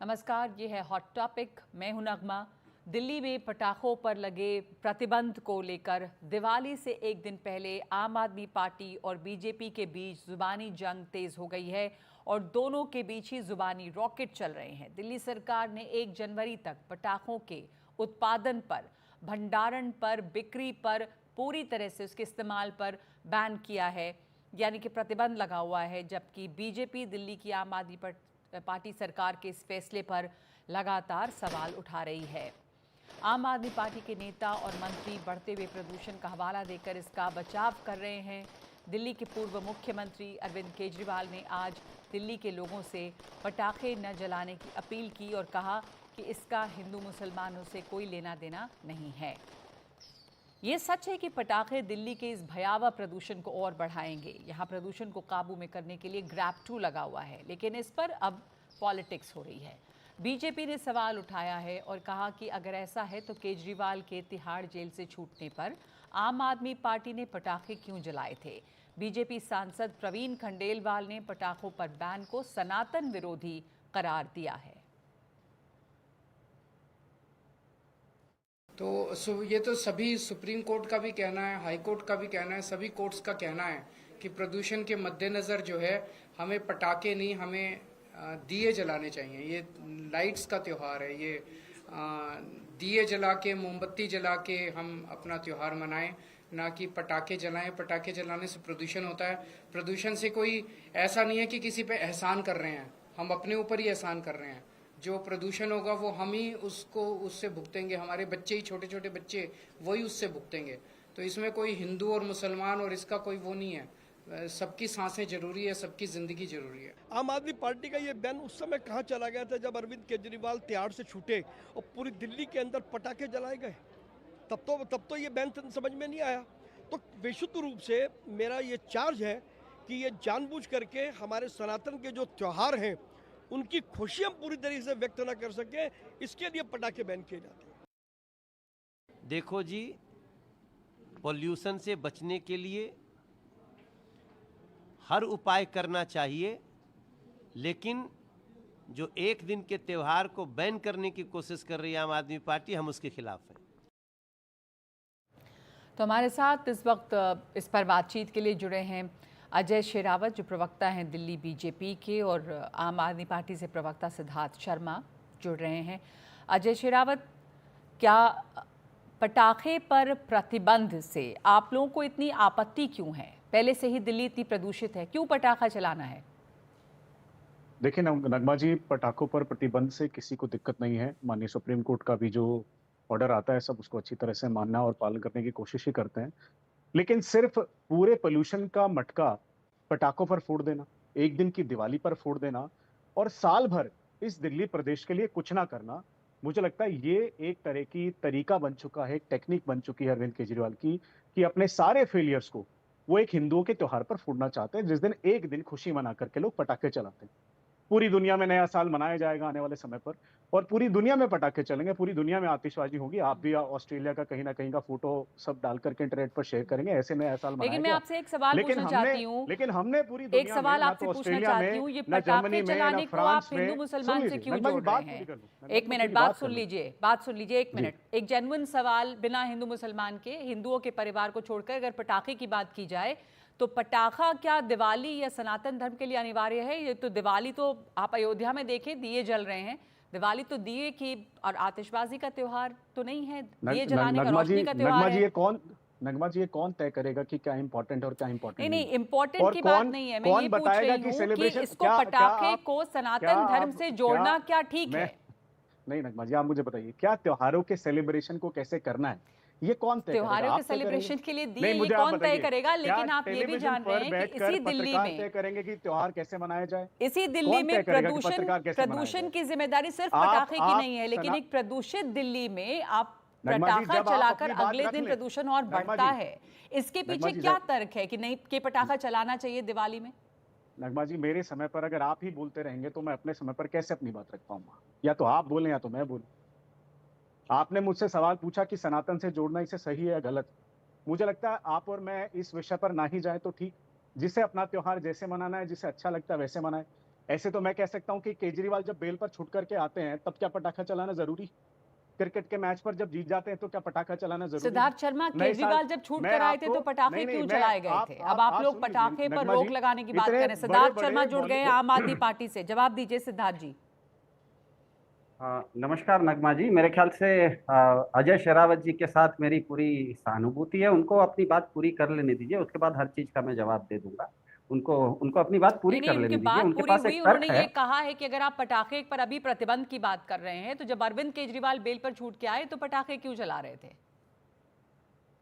नमस्कार, ये है हॉट टॉपिक। मैं हूं नगमा। दिल्ली में पटाखों पर लगे प्रतिबंध को लेकर दिवाली से एक दिन पहले आम आदमी पार्टी और बीजेपी के बीच जुबानी जंग तेज हो गई है और दोनों के बीच ही जुबानी रॉकेट चल रहे हैं। दिल्ली सरकार ने 1 जनवरी तक पटाखों के उत्पादन पर, भंडारण पर, बिक्री पर, पूरी तरह से उसके इस्तेमाल पर बैन किया है, यानी कि प्रतिबंध लगा हुआ है। जबकि बीजेपी दिल्ली की आम आदमी पार्टी सरकार के इस फैसले पर लगातार सवाल उठा रही है। आम आदमी पार्टी के नेता और मंत्री बढ़ते हुए प्रदूषण का हवाला देकर इसका बचाव कर रहे हैं। दिल्ली के पूर्व मुख्यमंत्री अरविंद केजरीवाल ने आज दिल्ली के लोगों से पटाखे न जलाने की अपील की और कहा कि इसका हिंदू मुसलमानों से कोई लेना देना नहीं है। ये सच है कि पटाखे दिल्ली के इस भयावह प्रदूषण को और बढ़ाएंगे। यहाँ प्रदूषण को काबू में करने के लिए ग्रैब 2 लगा हुआ है, लेकिन इस पर अब पॉलिटिक्स हो रही है। बीजेपी ने सवाल उठाया है और कहा कि अगर ऐसा है तो केजरीवाल के तिहाड़ जेल से छूटने पर आम आदमी पार्टी ने पटाखे क्यों जलाए थे। बीजेपी सांसद प्रवीण खंडेलवाल ने पटाखों पर बैन को सनातन विरोधी करार दिया है। तो ये तो सभी सुप्रीम कोर्ट का भी कहना है, हाई कोर्ट का भी कहना है, सभी कोर्ट्स का कहना है कि प्रदूषण के मद्देनजर जो है हमें पटाखे नहीं, हमें दिए जलाने चाहिए। ये लाइट्स का त्योहार है, ये दिए जला के, मोमबत्ती जला के हम अपना त्योहार मनाएं, ना कि पटाखे जलाएं। पटाखे जलाने से प्रदूषण होता है। प्रदूषण से कोई ऐसा नहीं है कि किसी पे एहसान कर रहे हैं, हम अपने ऊपर ही एहसान कर रहे हैं। जो प्रदूषण होगा वो हम ही उससे भुगतेंगे, हमारे बच्चे ही, छोटे छोटे बच्चे वही उससे भुगतेंगे। तो इसमें कोई हिंदू और मुसलमान और इसका कोई वो नहीं है। सबकी सांसें जरूरी है, सबकी जिंदगी जरूरी है। आम आदमी पार्टी का ये बैन उस समय कहाँ चला गया था जब अरविंद केजरीवाल तिहाड़ से छूटे और पूरी दिल्ली के अंदर पटाखे जलाए गए। तब तो ये बैन समझ में नहीं आया। तो विशुद्ध रूप से मेरा ये चार्ज है कि ये जानबूझ करके हमारे सनातन के जो त्यौहार हैं उनकी खुशी हम पूरी तरीके से व्यक्त न कर सके, इसके लिए पटाखे बैन किए जाते हैं। देखो जी, पॉल्यूशन से बचने के लिए हर उपाय करना चाहिए, लेकिन जो एक दिन के त्यौहार को बैन करने की कोशिश कर रही है आम आदमी पार्टी, हम उसके खिलाफ हैं। तो हमारे साथ इस वक्त इस पर बातचीत के लिए जुड़े हैं अजय शेरावत, जो प्रवक्ता हैं दिल्ली बीजेपी के, और आम आदमी पार्टी से प्रवक्ता सिद्धार्थ शर्मा जुड़ रहे हैं। अजय शेरावत, क्या पटाखे पर प्रतिबंध से आप लोगों को इतनी आपत्ति क्यों है? पहले से ही दिल्ली इतनी प्रदूषित है, क्यों पटाखा चलाना है? देखिए नगमा जी, पटाखों पर प्रतिबंध से किसी को दिक्कत नहीं है। माननीय सुप्रीम कोर्ट का भी जो ऑर्डर आता है, सब उसको अच्छी तरह से मानना और पालन करने की कोशिश ही करते हैं। लेकिन सिर्फ पूरे पोल्यूशन का मटका पटाखों पर फोड़ देना, एक दिन की दिवाली पर फोड़ देना और साल भर इस दिल्ली प्रदेश के लिए कुछ ना करना, मुझे लगता है ये एक तरह की तरीका बन चुका है, एक टेक्निक बन चुकी है अरविंद केजरीवाल की, कि अपने सारे फेलियर्स को वो एक हिंदुओं के त्योहार पर फोड़ना चाहते हैं, जिस दिन एक दिन खुशी मना करके लोग पटाखे चलाते हैं। पूरी दुनिया में नया साल मनाया जाएगा आने वाले समय पर, और पूरी दुनिया में पटाखे चलेंगे, पूरी दुनिया में आतिशबाजी होगी। आप भी ऑस्ट्रेलिया का कहीं ना कहीं का फोटो सब डाल करके इंटरनेट पर शेयर करेंगे, ऐसे नया साल मनाया लेकिन मैं गया। आपसे एक सवाल पूछना चाहती हूँ। लेकिन हमने पूरी एक दुनिया सवाल में, ना आपसे तो पूछना ऑस्ट्रेलिया चाहती हूँ, में, ये ना पटाखे जर्मनी में, ना चलाने को आप फ्रांस हिंदू में। मुसलमान से क्यों नगमा जी, जोड़ रहे बात हैं? पूरी कर लूं। एक मिनट, बात सुन लीजिए, बात सुन लीजिए, एक मिनट। एक जेन्युइन सवाल, बिना हिंदू मुसलमान के, हिंदुओं के परिवार को छोड़कर अगर पटाखे की बात की जाए तो पटाखा क्या दिवाली या सनातन धर्म के लिए अनिवार्य है? ये तो दिवाली, तो आप अयोध्या में देखें दिए जल रहे हैं। दिवाली तो दिए की और आतिशबाजी का त्योहार तो नहीं है, दिए जलाने का, रोशनी का त्योहार है। नगमा जी, ये कौन तय करेगा कि क्या इंपॉर्टेंट और क्या इंपॉर्टेंट नहीं, नहीं? इम्पोर्टेंट की बात नहीं है। मैं ये पूछ रही हूँ कि इसको, पटाखे को सनातन धर्म से जोड़ना क्या ठीक है? नहीं नगमा जी, आप मुझे बताइए, क्या त्योहारों के सेलिब्रेशन को कैसे करना है, ये कौन तय करेगा? त्योहारों के आप तय करेंगे? सेलिब्रेशन के लिए दिए नहीं, ये मुझे आप कौन तय बताइए, करेगा? क्या लेकिन आप ये भी टेलीविजन जान रहे पर हैं कि बैठकर इसी दिल्ली पत्रकार तय में, करेंगे कि त्योहार कैसे मनाया जाए? इसी दिल्ली कौन में तय करेगा कि पत्रकार कैसे मनाया प्रदूषण जाए? की जिम्मेदारी सिर्फ आप पटाखे की आप नहीं है, लेकिन एक प्रदूषित दिल्ली में आप नगमा जी, पटाखा जब आप चलाकर अपनी बात अगले रख दिन लें, प्रदूषण और नगमा बढ़ता जी, है। इसके नगमा पीछे जी, क्या तर्क है कि नहीं, कि पटाखा चलाना चाहिए दिवाली में? नगमा जी, मेरे समय पर अगर आप ही बोलते रहेंगे तो मैं अपने समय पर कैसे अपनी बात रख पाऊंगा? या तो आप बोलें या तो मैं बोलूं। आपने मुझसे सवाल पूछा कि सनातन से जोड़ना इसे सही है या गलत। मुझे लगता है आप और मैं इस विषय पर ना ही जाए तो ठीक। जिसे अपना त्योहार जैसे मनाना है, जिसे अच्छा लगता है वैसे मनाए। ऐसे तो मैं कह सकता हूं कि केजरीवाल जब बेल पर छूट करके आते हैं तब क्या पटाखा चलाना जरूरी? क्रिकेट के मैच पर जब जीत जाते हैं तो क्या पटाखा चलाना जरूरी है? सिद्धार्थ शर्मा, नए साल केजरीवाल जब छूट मैं कर आए थे आपको तो पटाखे नहीं नहीं क्यों मैं चलाए गए थे? अब आप लोग सुन लीजिए पटाखे पर नगमा रोक जी, लगाने की बात इतने करें। बड़े सिद्धार्थ शर्मा बड़े जुड़ गए हैं आम आदमी पार्टी से, जवाब दीजिए सिद्धार्थ जी। हाँ, नमस्कार नगमा जी। मेरे ख्याल से अजय शेरावत जी के साथ मेरी पूरी सहानुभूति है। उनको अपनी बात पूरी कर लेने दीजिए, उसके बाद हर चीज का मैं जवाब दे दूंगा। उनको उनको अपनी बात पूरी नहीं नहीं, कर उनकी लेने दीजिए। बात उनके पूरी पास हुई। एक उन्होंने तर्क ये है। कहा है कि अगर आप पटाखे पर अभी प्रतिबंध की बात कर रहे हैं तो जब अरविंद केजरीवाल बेल पर छूट के आए तो पटाखे क्यों चला रहे थे?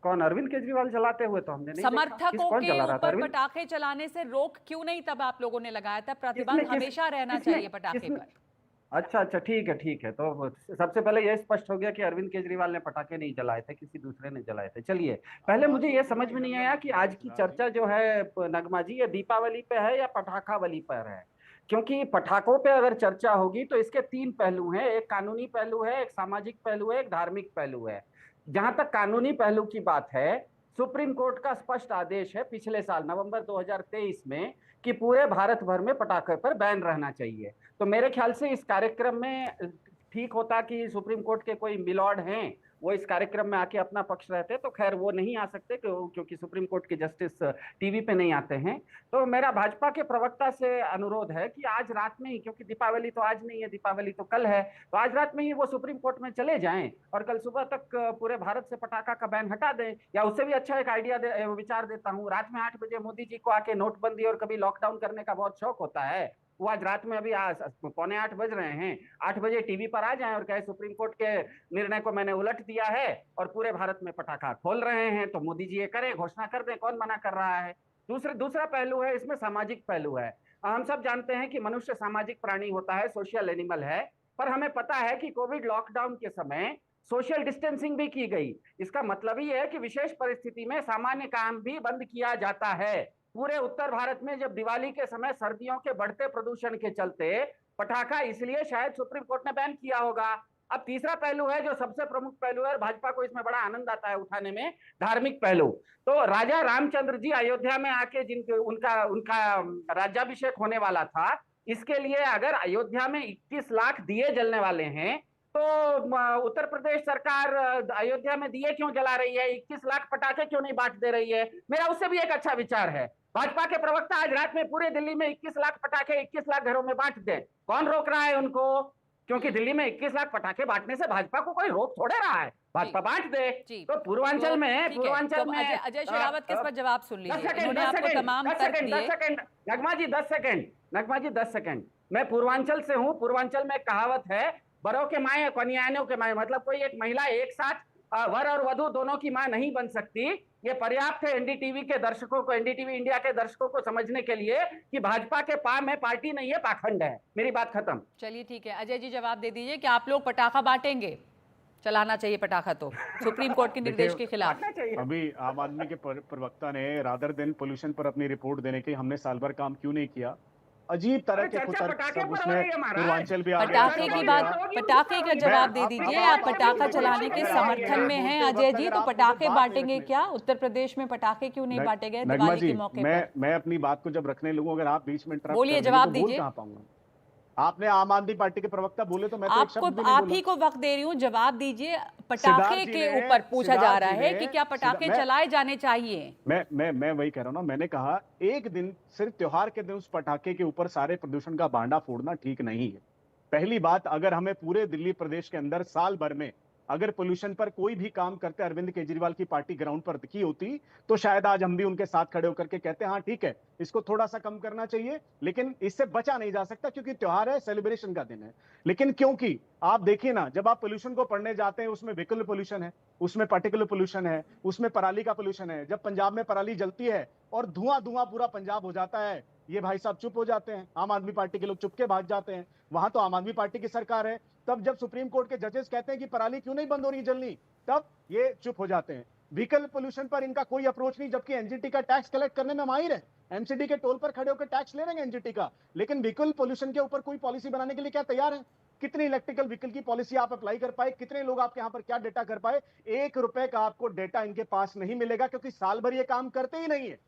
कौन? अरविंद केजरीवाल जलाते हुए तो हमने नहीं देखा। समर्थकों कौन के जला रहा था? ऊपर अरविंद? पटाखे चलाने से रोक क्यों नहीं तब आप लोगों ने लगाया था? किसने प्रतिबंध किस हमेशा रहना किसने चाहिए पटाखे किसने पर। अच्छा अच्छा, ठीक है ठीक है। तो सबसे पहले यह स्पष्ट हो गया कि अरविंद केजरीवाल ने पटाखे नहीं जलाए थे, किसी दूसरे ने जलाए थे। चलिए, पहले मुझे यह समझ में नहीं आया कि आज की चर्चा जो है नगमा जी, ये दीपावली पे है या पटाखावली पर है। क्योंकि पटाखों पे अगर चर्चा होगी तो इसके तीन पहलू हैं। एक कानूनी पहलू है, एक सामाजिक पहलू है, एक धार्मिक पहलू है। जहां तक कानूनी पहलू की बात है, सुप्रीम कोर्ट का स्पष्ट आदेश है पिछले साल नवंबर 2023 में कि पूरे भारत भर में पटाखे पर बैन रहना चाहिए। तो मेरे ख्याल से इस कार्यक्रम में ठीक होता कि सुप्रीम कोर्ट के कोई मिलॉर्ड हैं वो इस कार्यक्रम में आके अपना पक्ष रहते। तो खैर वो नहीं आ सकते क्योंकि सुप्रीम कोर्ट के जस्टिस टीवी पे नहीं आते हैं। तो मेरा भाजपा के प्रवक्ता से अनुरोध है कि आज रात में ही, क्योंकि दीपावली तो आज नहीं है, दीपावली तो कल है, तो आज रात में ही वो सुप्रीम कोर्ट में चले जाएं और कल सुबह तक पूरे भारत से पटाखा का बैन हटा दें। या उससे भी अच्छा एक आइडिया विचार देता हूँ, रात में 8 बजे मोदी जी को आके नोटबंदी और कभी लॉकडाउन करने का बहुत शौक होता है, वो आज रात में, अभी पौने 8 बज रहे हैं, 8 बजे टीवी पर आ जाएं और कहे सुप्रीम कोर्ट के निर्णय को मैंने उलट दिया है और पूरे भारत में पटाखा खोल रहे हैं। तो मोदी जी ये करें, घोषणा कर दें, कौन मना कर रहा है। दूसरा पहलू है, इसमें सामाजिक पहलू है। हम सब जानते हैं कि मनुष्य सामाजिक प्राणी होता है, सोशल एनिमल है। पर हमें पता है कि कोविड लॉकडाउन के समय सोशल डिस्टेंसिंग भी की गई। इसका मतलब ही है कि विशेष परिस्थिति में सामान्य काम भी बंद किया जाता है। पूरे उत्तर भारत में जब दिवाली के समय सर्दियों के बढ़ते प्रदूषण के चलते पटाखा इसलिए शायद सुप्रीम कोर्ट ने बैन किया होगा। अब तीसरा पहलू है जो सबसे प्रमुख पहलू है, भाजपा को इसमें बड़ा आनंद आता है उठाने में, धार्मिक पहलू। तो राजा रामचंद्र जी अयोध्या में आके जिनके उनका उनका राज्याभिषेक होने वाला था, इसके लिए अगर अयोध्या में 21 लाख दिए जलने वाले हैं तो उत्तर प्रदेश सरकार अयोध्या में दिए क्यों जला रही है, 21 लाख पटाखे क्यों नहीं बांट दे रही है? मेरा उससे भी एक अच्छा विचार है। भाजपा के प्रवक्ता आज रात में पूरे दिल्ली में 21 लाख पटाखे 21 लाख घरों में बांट दें। कौन रोक रहा है उनको? क्योंकि दिल्ली में 21 लाख पटाखे बांटने से भाजपा को कोई रोक थोड़े रहा है, भाजपा बांट दे। तो पूर्वांचल में अजय शेरावत के इस पर जवाब सुन लीजिए। इन्होंने आपको तमाम तर्क दिए। 10 सेकंड नगमा जी, 10 सेकंड नगमा जी, 10 सेकंड। मैं पूर्वांचल से हूँ। पूर्वांचल में कहावत है, बड़ों के माए कन्याओं के माए, मतलब कोई एक महिला एक साथ वर और वधु दोनों की मां नहीं बन सकती। ये पर्याप्त है एनडीटीवी के दर्शकों को, एनडीटीवी इंडिया के दर्शकों को समझने के लिए कि भाजपा के पा में पार्टी नहीं है, पाखंड है। मेरी बात खत्म। चलिए ठीक है, अजय जी जवाब दे दीजिए कि आप लोग पटाखा बांटेंगे? चलाना चाहिए पटाखा तो सुप्रीम कोर्ट के निर्देश के खिलाफ। अभी आम आदमी के प्रवक्ता ने रादर दिन पोल्यूशन पर अपनी रिपोर्ट देने के हमने साल भर काम क्यों नहीं किया, अजीब तरह के कुछ सब उसमें पूर्वांचल भी आ गया। पटाखे की बात, पटाखे का जवाब दे दीजिए। आप पटाखा चलाने के समर्थन में हैं अजय जी, तो पटाखे बांटेंगे क्या? उत्तर प्रदेश में पटाखे क्यों नहीं बांटे गए दिवाली के मौके पर? मैं अपनी बात को जब रखने लगूं, अगर आप बीच में बोलिए, जवाब दीजिए। कहां पाऊंगा? आपने आम आदमी पार्टी के प्रवक्ता बोले तो मैं तो एक शब्द भी नहीं आप ही को वक्त दे रही हूँ, जवाब दीजिए। पटाखे के ऊपर पूछा जा रहा है कि क्या पटाखे चलाए जाने चाहिए? मैं वही कह रहा हूँ ना, मैंने कहा एक दिन सिर्फ त्योहार के दिन उस पटाखे के ऊपर सारे प्रदूषण का बांडा फोड़ना ठीक नहीं है। पहली बात, अगर हमें पूरे दिल्ली प्रदेश के अंदर साल भर में अगर पोल्यूशन पर कोई भी काम करते अरविंद केजरीवाल की पार्टी ग्राउंड पर की होती तो शायद आज हम भी उनके साथ खड़े होकर के कहते हैं हाँ ठीक है, इसको थोड़ा सा कम करना चाहिए, लेकिन इससे बचा नहीं जा सकता क्योंकि त्योहार है, सेलिब्रेशन का दिन है। लेकिन क्योंकि आप देखिए ना, जब आप पोल्यूशन को पढ़ने जाते हैं उसमें व्हीकल पोल्यूशन है, उसमें पार्टिकुलर पोल्यूशन है, उसमें पराली का पोल्यूशन है। जब पंजाब में पराली जलती है और धुआं धुआं पूरा पंजाब हो जाता है, ये भाई साहब चुप हो जाते हैं, आम आदमी पार्टी के लोग चुपके भाग जाते हैं। वहां तो आम आदमी पार्टी की सरकार है। तब जब सुप्रीम कोर्ट के जजेस कहते हैं कि पराली क्यों नहीं बंद हो रही जलनी, तब ये चुप हो जाते हैं। व्हीकल पोल्यूशन पर इनका कोई अप्रोच नहीं, जबकि एनजीटी का टैक्स कलेक्ट करने में माहिर है। एमसीडी के टोल पर खड़े होकर टैक्स ले रहे हैं एनजीटी का, लेकिन व्हीकल पोल्यूशन के ऊपर कोई पॉलिसी बनाने के लिए क्या तैयार है? कितनी इलेक्ट्रिकल व्हीकल की पॉलिसी आप अप्लाई कर पाए? कितने लोग आपके यहाँ पर क्या डेटा कर पाए? 1 रुपए का आपको डेटा इनके पास नहीं मिलेगा क्योंकि साल भर ये काम करते ही नहीं है।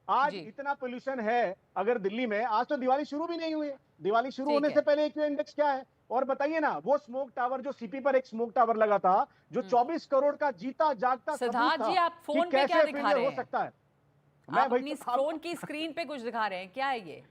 आज जी। इतना पोल्यूशन है अगर दिल्ली में, आज तो दिवाली शुरू भी नहीं हुई है, दिवाली शुरू ठीक होने है। से पहले एक्यू इंडेक्स क्या है? और बताइए ना, वो स्मोक टावर जो सीपी पर एक स्मोक टावर लगा था, जो 24 करोड़ का जीता जागता सबूत सिद्धार्थ था जी, आप कि फोन पे क्या कैसे दिखा फेलियर रहे हो हैं? सकता है। आप भाई अपनी तो फोन की स्क्रीन पे कुछ दिखा रहे हैं, क्या है ये?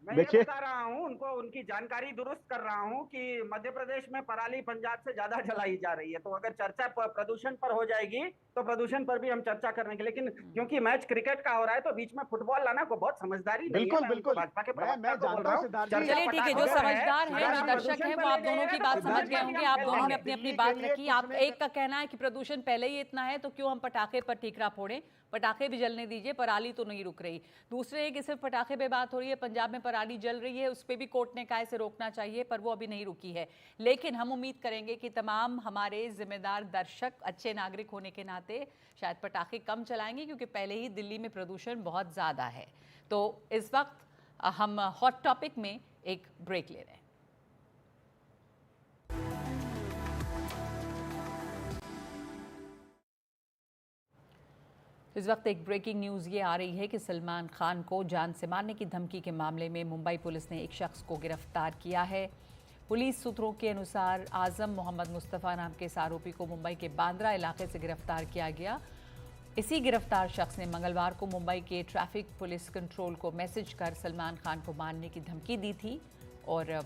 मैं ये देखिए, बता रहा हूँ उनको, उनकी जानकारी दुरुस्त कर रहा हूँ कि मध्य प्रदेश में पराली पंजाब से ज्यादा जलाई जा रही है। तो अगर चर्चा प्रदूषण पर हो जाएगी तो प्रदूषण पर भी हम चर्चा करेंगे, लेकिन क्योंकि मैच क्रिकेट का हो रहा है तो बीच में फुटबॉल लाना को बहुत समझदारी नहीं है। बिल्कुल मैं उनको बिल्कुल, भाजपा के मैं प्रवक्ता को बोल जानता रहा हूँ हूँ, सिद्धार्थ जी। चर्चा चलिए ठीक है, जो पटाखों पर समझदार अगर हैं, जो आप दर्शक प्रदूषण हैं, पर वो ले आप दोनों की जाइएगा तो बात समझ प्रदूषण गए पर भी होंगे। हम आप दोनों ने फैलाएंगे। अपनी अपनी दिल्ली बात के लिए रखी। कुछ आप नहीं एक का कहना है कि प्रदूषण पहले ही इतना है तो क्यों हम पटाखे पर ठीकरा फोड़ें, पटाखे भी जलने दीजिए, पराली तो नहीं रुक रही। दूसरे है कि सिर्फ पटाखे पे बात हो रही है, पंजाब में पराली जल रही है, उस पर भी कोर्ट ने कहा इसे रोकना चाहिए, पर वो अभी नहीं रुकी है। लेकिन हम उम्मीद करेंगे कि तमाम हमारे जिम्मेदार दर्शक अच्छे नागरिक होने के नाते शायद पटाखे कम चलाएंगे, क्योंकि पहले ही दिल्ली में प्रदूषण बहुत ज़्यादा है। तो इस वक्त हम हॉट टॉपिक में एक ब्रेक ले रहे हैं। इस वक्त एक ब्रेकिंग न्यूज़ ये आ रही है कि सलमान खान को जान से मारने की धमकी के मामले में मुंबई पुलिस ने एक शख्स को गिरफ्तार किया है। पुलिस सूत्रों के अनुसार आजम मोहम्मद मुस्तफ़ा नाम के इस आरोपी को मुंबई के बांद्रा इलाके से गिरफ्तार किया गया। इसी गिरफ्तार शख्स ने मंगलवार को मुंबई के ट्रैफिक पुलिस कंट्रोल को मैसेज कर सलमान खान को मारने की धमकी दी थी और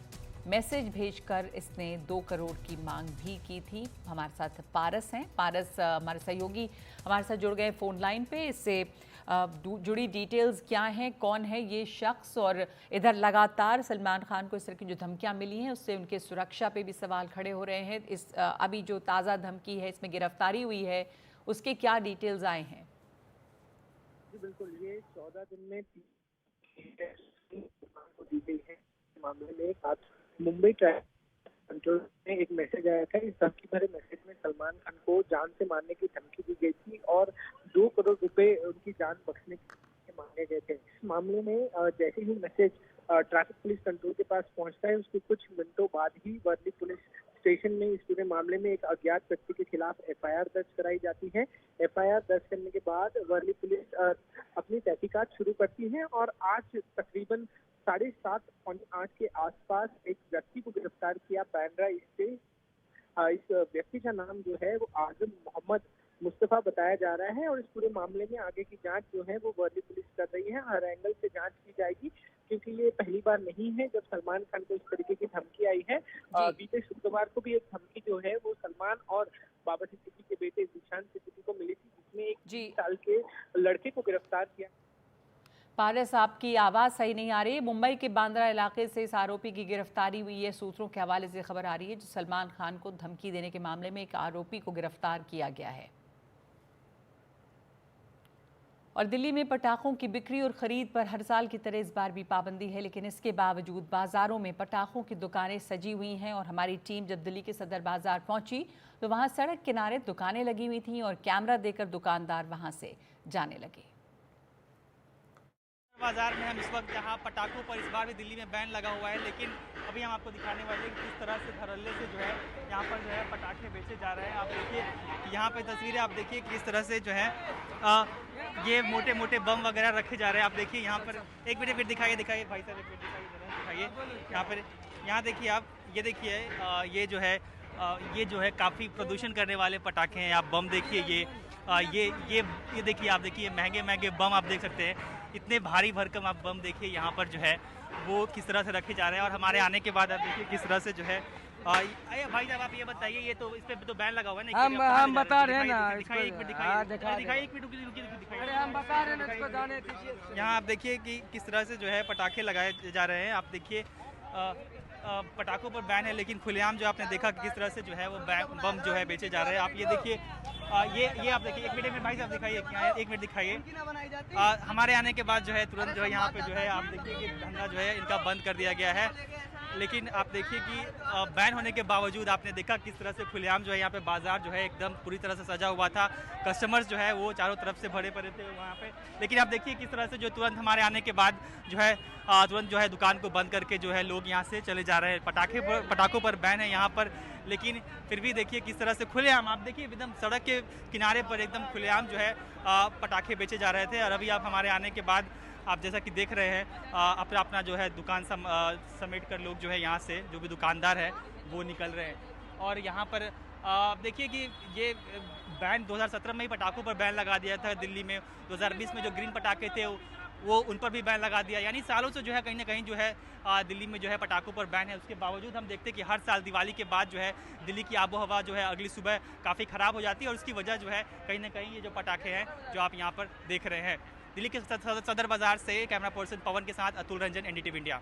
मैसेज भेजकर इसने 2 करोड़ की मांग भी की थी। हमारे साथ पारस हैं, पारस हमारे सहयोगी हमारे साथ जुड़ गए फ़ोन लाइन पे। इससे जुड़ी डिटेल्स क्या हैं, कौन है ये शख्स, और इधर लगातार सलमान खान को इस तरह की जो धमकियां मिली हैं उससे उनके सुरक्षा पे भी सवाल खड़े हो रहे हैं। इस अभी जो ताज़ा धमकी है, इसमें गिरफ्तारी हुई है, उसके क्या डिटेल्स आए हैं? जी बिल्कुल, ये 14 दिन में को दी गई है। मामले में आज मुंबई ट्रैफिक कंट्रोल में एक मैसेज आया था। इस धमकी भरे मैसेज में सलमान खान को जान से मारने की धमकी दी गई थी और 2 करोड़ रुपए उनकी जान बख्शने के मांगे गए थे। इस मामले में जैसे ही मैसेज ट्रैफिक पुलिस कंट्रोल के पास पहुंचता है, उसके कुछ मिनटों बाद ही वर्ली पुलिस स्टेशन में इस पूरे मामले में एक अज्ञात व्यक्ति के खिलाफ एफआईआर दर्ज कराई जाती है। एफआईआर दर्ज करने के बाद वर्ली पुलिस अपनी तहकीकात शुरू करती है और आज तकरीबन 7:30-8 के आसपास एक व्यक्ति को गिरफ्तार किया बांद्रा से। इस व्यक्ति का नाम जो है वो आजम मोहम्मद मुस्तफ़ा बताया जा रहा है और इस पूरे मामले में आगे की जांच जो है वो वर्ली पुलिस कर रही है। हर एंगल से जांच की जाएगी, क्योंकि ये पहली बार नहीं है जब सलमान खान को इस तरीके की धमकी आई है। बीते शुक्रवार को भी एक धमकी जो है वो सलमान और बाबा सिद्दीकी के बेटे ज़ीशान सिद्दीकी को मिली थी, जिसमें एक 20 साल के लड़के को गिरफ्तार किया। पारस, आपकी आवाज़ सही नहीं आ रही है। मुंबई के बांद्रा इलाके से इस आरोपी की गिरफ्तारी हुई है, सूत्रों के हवाले से खबर आ रही है, जो सलमान खान को धमकी देने के मामले में एक आरोपी को गिरफ्तार किया गया है। और दिल्ली में पटाखों की बिक्री और ख़रीद पर हर साल की तरह इस बार भी पाबंदी है, लेकिन इसके बावजूद बाज़ारों में पटाखों की दुकानें सजी हुई हैं। और हमारी टीम जब दिल्ली के सदर बाज़ार पहुंची तो वहां सड़क किनारे दुकानें लगी हुई थीं और कैमरा देकर दुकानदार वहां से जाने लगे। बाजार में हम इस वक्त जहां पटाखों पर इस बार भी दिल्ली में बैन लगा हुआ है, लेकिन अभी हम आपको दिखाने वाले हैं कि किस तरह से धड़ल्ले से जो है यहाँ पर जो है पटाखे बेचे जा रहे हैं। आप देखिए यहाँ पे तस्वीरें, आप देखिए किस तरह से जो है ये मोटे मोटे बम वगैरह रखे जा रहे हैं। आप देखिए यहाँ पर एक मिनट दिखाइए भाई साहब, एक मिनट दिखाइए यहाँ पर। यहाँ देखिए आप, ये देखिए ये जो है काफ़ी प्रदूषण करने वाले पटाखे हैं। आप बम देखिए, ये देखिए, आप देखिए महंगे बम आप देख सकते हैं। इतने भारी भरकम आप बम देखिए यहाँ पर जो है वो किस तरह से रखे जा रहे हैं। और हमारे आने के बाद आप देखिए किस तरह से जो है भाई साहब आप ये बताइए, ये तो इस पे तो बैन लगा हुआ है ना? हम बता रहे हैं ना, दिखाइए एक मिनट, दिखाइए एक मिनट, दिखाइए। अरे हम बता रहे हैं ना, इसको जाने दीजिए। यहाँ आप देखिए कि किस तरह से जो है पटाखे लगाए जा रहे हैं। आप देखिए पटाखों पर बैन है, लेकिन खुलेआम जो आपने देखा कि किस तरह से जो है वो बम जो है बेचे जा रहे हैं। आप ये देखिए, ये आप देखिए, एक मिनट भाई साहब दिखाइए, एक मिनट दिखाइए। हमारे आने के बाद जो है तुरंत जो है यहाँ पे जो है आप देखिए कि धंधा जो है इनका बंद कर दिया गया है। लेकिन आप देखिए कि बैन होने के बावजूद आपने देखा किस तरह से खुलेआम जो है यहाँ पे बाजार जो है एकदम पूरी तरह से सजा हुआ था। कस्टमर्स जो है वो चारों तरफ से भरे पड़े थे वहाँ पे। लेकिन आप देखिए किस तरह से जो तुरंत हमारे आने के बाद जो है तुरंत जो है दुकान को बंद करके जो है लोग यहाँ से चले जा रहे हैं। पटाखों पर बैन है यहाँ पर। लेकिन फिर भी देखिए किस तरह से खुलेआम, आप देखिए एकदम सड़क के किनारे पर एकदम खुलेआम जो है पटाखे बेचे जा रहे थे। और अभी आप हमारे आने के बाद आप जैसा कि देख रहे हैं अपना अपना जो है दुकान समेट कर लोग जो है यहाँ से जो भी दुकानदार है वो निकल रहे हैं। और यहाँ पर देखिए कि ये बैन 2017 में ही पटाखों पर बैन लगा दिया था दिल्ली में। 2020 में जो ग्रीन पटाखे थे वो उन पर भी बैन लगा दिया, यानी सालों से जो है कहीं ना कहीं जो है दिल्ली में जो है पटाखों पर बैन है। उसके बावजूद हम देखते हैं कि हर साल दिवाली के बाद जो है दिल्ली की आबो हवा जो है अगली सुबह काफ़ी ख़राब हो जाती है, और उसकी वजह जो है कहीं ना कहीं ये जो पटाखे हैं जो आप यहाँ पर देख रहे हैं। दिल्ली के सदर बाजार से कैमरा पर्सन पवन के साथ अतुल रंजन, NDTV इंडिया।